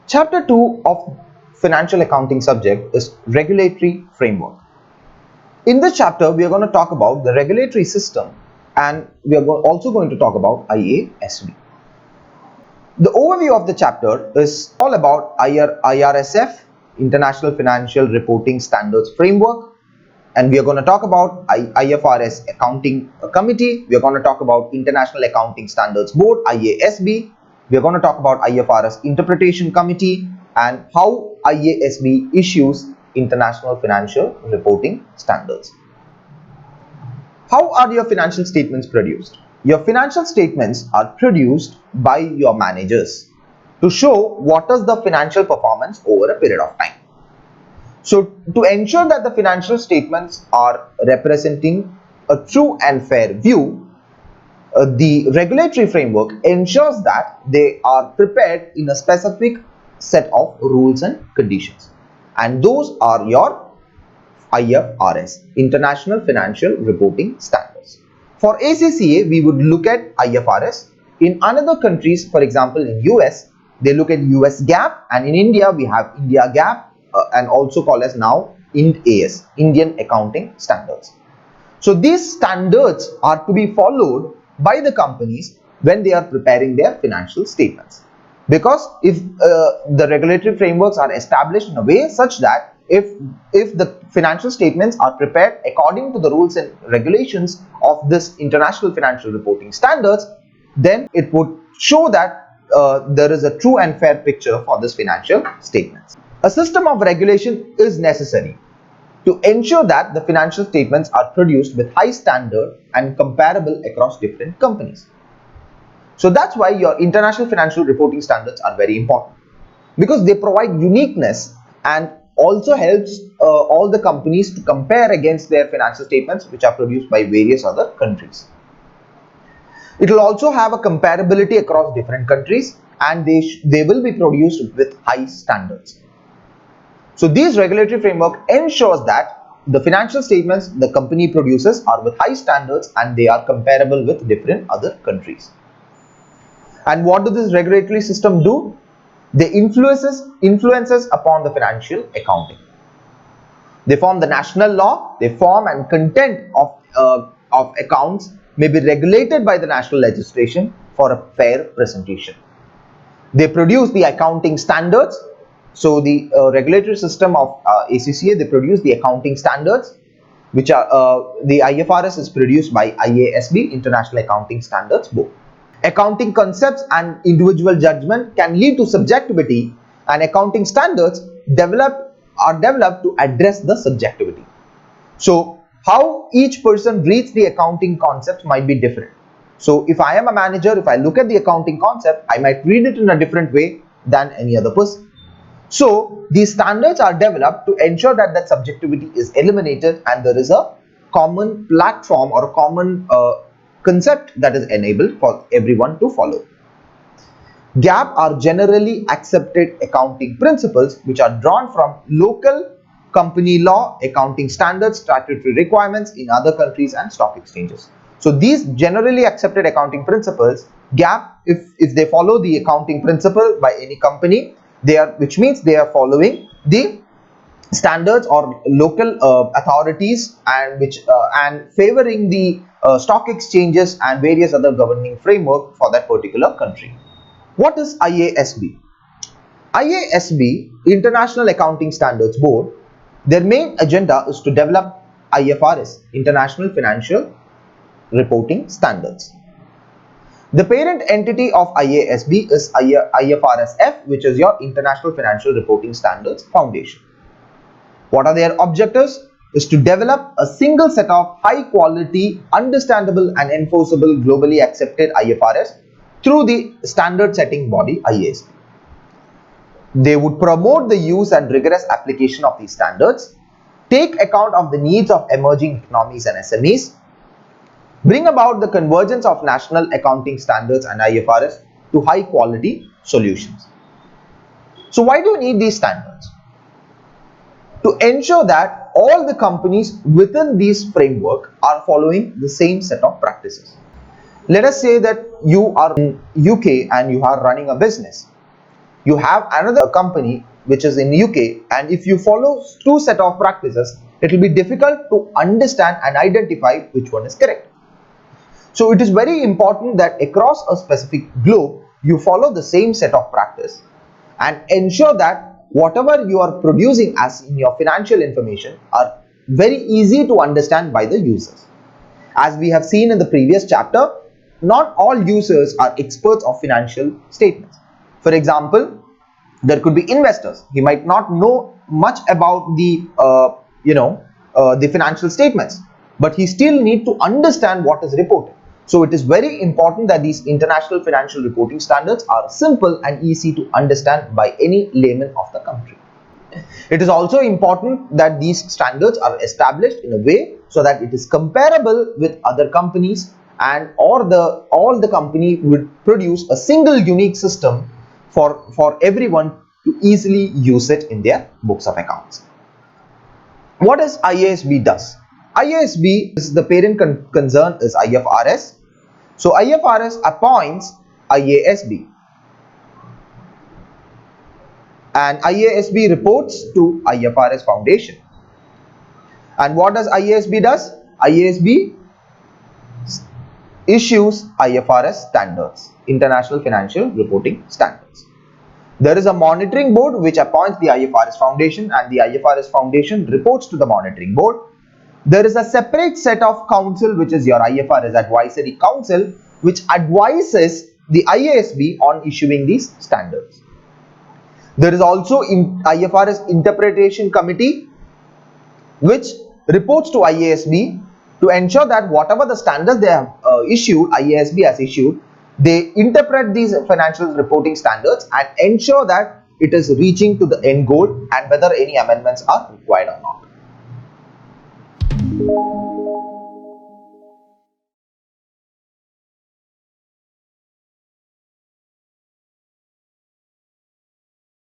Chapter 2 of financial accounting subject is regulatory framework. In this chapter, we are going to talk about the regulatory system, and we are also going to talk about IASB. The overview of the chapter is all about IRSF, International Financial Reporting Standards Framework, and we are going to talk about IFRS Accounting Committee. We are going to talk about International Accounting Standards Board, IASB. We are going to talk about IFRS Interpretation Committee and how IASB issues International Financial Reporting Standards. How are your financial statements produced? Your financial statements are produced by your managers to show what is the financial performance over a period of time. So, to ensure that the financial statements are representing a true and fair view, the regulatory framework ensures that they are prepared in a specific set of rules and conditions, and those are your IFRS, International Financial Reporting Standards. For ACCA, we would look at IFRS. In other countries, for example in US, they look at US GAAP, and in India we have India GAAP and also called as now Ind AS, Indian Accounting Standards. So these standards are to be followed by the companies when they are preparing their financial statements, because if the regulatory frameworks are established in a way such that if the financial statements are prepared according to the rules and regulations of this International Financial Reporting Standards, then it would show that there is a true and fair picture for this financial statements. A system of regulation is necessary to ensure that the financial statements are produced with high standard and comparable across different companies. So that's why your international financial reporting standards are very important, because they provide uniqueness and also helps all the companies to compare against their financial statements which are produced by various other countries. It will also have a comparability across different countries, and they will be produced with high standards. So these regulatory framework ensures that the financial statements the company produces are with high standards and they are comparable with different other countries. And what does this regulatory system do? They influences upon the financial accounting. They form the national law. They form and content of accounts may be regulated by the national legislation for a fair presentation. They produce the accounting standards. So the regulatory system of ACCA, they produce the accounting standards, which are the IFRS is produced by IASB, International Accounting Standards Board. Accounting concepts and individual judgment can lead to subjectivity, and accounting standards are developed to address the subjectivity. So how each person reads the accounting concept might be different. So if I am a manager, if I look at the accounting concept, I might read it in a different way than any other person. So these standards are developed to ensure that that subjectivity is eliminated and there is a common platform or a common concept that is enabled for everyone to follow. GAAP are generally accepted accounting principles which are drawn from local company law, accounting standards, statutory requirements in other countries and stock exchanges. So these generally accepted accounting principles, GAAP, if they follow the accounting principle by any company, which means they are following the standards or local authorities and favoring the stock exchanges and various other governing framework for that particular country. What is IASB? IASB, International Accounting Standards Board, their main agenda is to develop IFRS, International Financial Reporting Standards. The parent entity of IASB is IFRS F, which is your International Financial Reporting Standards Foundation. What are their objectives? Is to develop a single set of high quality, understandable and enforceable globally accepted IFRS through the standard setting body IASB. They would promote the use and rigorous application of these standards, take account of the needs of emerging economies and SMEs, bring about the convergence of national accounting standards and IFRS to high quality solutions. So why do you need these standards? To ensure that all the companies within this framework are following the same set of practices. Let us say that you are in UK and you are running a business. You have another company which is in UK, and if you follow two set of practices, it will be difficult to understand and identify which one is correct. So it is very important that across a specific globe, you follow the same set of practice and ensure that whatever you are producing as in your financial information are very easy to understand by the users. As we have seen in the previous chapter, not all users are experts of financial statements. For example, there could be investors. He might not know much about the the financial statements, but he still need to understand what is reported. So it is very important that these international financial reporting standards are simple and easy to understand by any layman of the country. It is also important that these standards are established in a way so that it is comparable with other companies, and all the company would produce a single unique system for everyone to easily use it in their books of accounts. What does IASB does? IASB is the parent concern is IFRS. So IFRS appoints IASB, and IASB reports to IFRS Foundation. And what does IASB does? IASB issues IFRS standards, International Financial Reporting Standards. There is a monitoring board which appoints the IFRS Foundation, and the IFRS Foundation reports to the monitoring board. There is a separate set of council which is your IFRS Advisory Council, which advises the IASB on issuing these standards. There is also IFRS Interpretation Committee which reports to IASB to ensure that whatever the standards they have issued, IASB has issued, they interpret these financial reporting standards and ensure that it is reaching to the end goal and whether any amendments are required or not.